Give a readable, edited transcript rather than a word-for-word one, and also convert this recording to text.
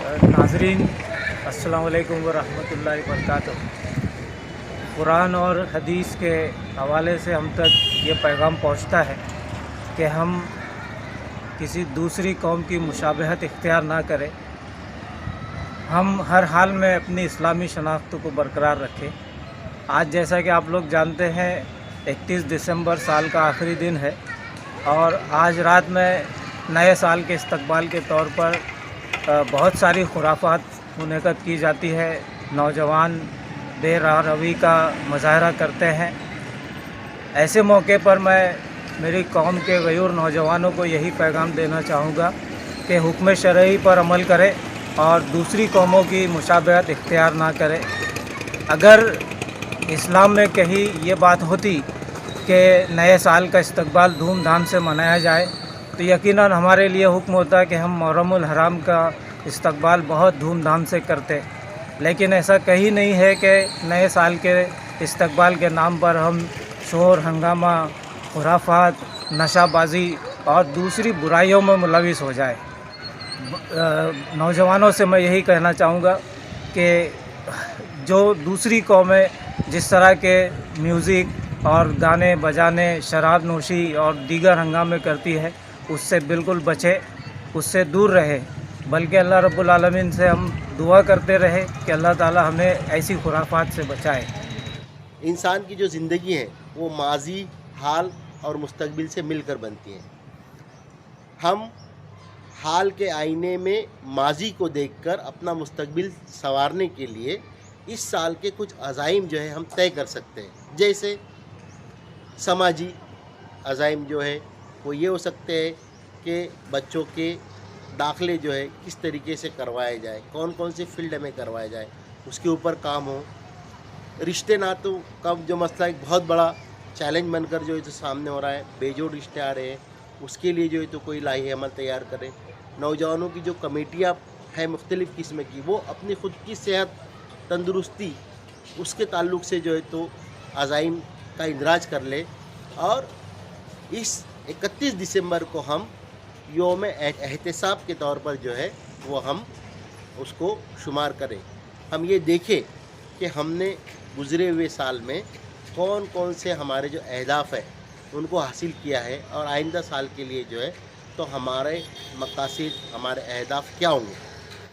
नाज़रीन, अस्सलाम वालेकुम व रहमतुल्लाहि व बरकातुहू। कुरान और हदीस के हवाले से हम तक ये पैगाम पहुँचता है कि हम किसी दूसरी कौम की मुशाबहत इख्तियार ना करें। हम हर हाल में अपनी इस्लामी शनाख्त को बरकरार रखें। आज जैसा कि आप लोग जानते हैं 31 दिसंबर साल का आखिरी दिन है और आज रात में नए साल के इस्तकबाल के तौर पर बहुत सारी खुराफात मुनक़द की जाती है। नौजवान बेरहमी का मुज़ाहरा करते हैं। ऐसे मौके पर मैं मेरी कौम के गयूर नौजवानों को यही पैगाम देना चाहूँगा कि हुक्म शरई पर अमल करें और दूसरी कौमों की मुशाबहत इख्तियार ना करें। अगर इस्लाम में कहीं ये बात होती कि नए साल का इस्तकबाल धूमधाम से मनाया जाए तो यकीनन हमारे लिए हुक्म होता है कि हम मुहर्रमुल हराम का इस्तकबाल बहुत धूमधाम से करते। लेकिन ऐसा कहीं नहीं है कि नए साल के इस्तकबाल के नाम पर हम शोर हंगामा, खुराफात, नशाबाजी और दूसरी बुराइयों में मुलविस हो जाए। नौजवानों से मैं यही कहना चाहूँगा कि जो दूसरी कौमें जिस तरह के म्यूज़िक और गाने बजाने, शराब नोशी और दीगर हंगामे करती है उससे बिल्कुल बचे, उससे दूर रहे। बल्कि अल्लाह रब्बुल आलमीन से हम दुआ करते रहे कि अल्लाह ताला हमें ऐसी खुराफात से बचाए। इंसान की जो ज़िंदगी है वो माजी, हाल और मुस्तकबिल से मिलकर बनती है। हम हाल के आईने में माजी को देखकर अपना मुस्तकबिल संवारने के लिए इस साल के कुछ अज़ाइम जो है हम तय कर सकते हैं। जैसे समाजी अज़ाइम जो है वो ये हो सकते हैं कि बच्चों के दाखिले जो है किस तरीके से करवाए जाए, कौन कौन से फील्ड में करवाया जाए, उसके ऊपर काम हो। रिश्ते नातों का जो मसला एक बहुत बड़ा चैलेंज बनकर जो है तो सामने हो रहा है, बेजोड़ रिश्ते आ रहे हैं, उसके लिए जो है तो कोई लाही अमल तैयार करे। नौजवानों की जो कमेटियाँ हैं मुख्तलिफ़ किस्म की, वो अपनी ख़ुद की सेहत, तंदुरुस्ती, उसके ताल्लुक़ से जो है तो अज़ाइम का इंदराज कर ले और इस 31 दिसंबर को हम योम एहतिसाब के तौर पर जो है वो हम उसको शुमार करें। हम ये देखें कि हमने गुज़रे हुए साल में कौन कौन से हमारे जो अहदाफ है उनको हासिल किया है और आइंदा साल के लिए जो है तो हमारे मक़ासिद, हमारे अहदाफ क्या होंगे।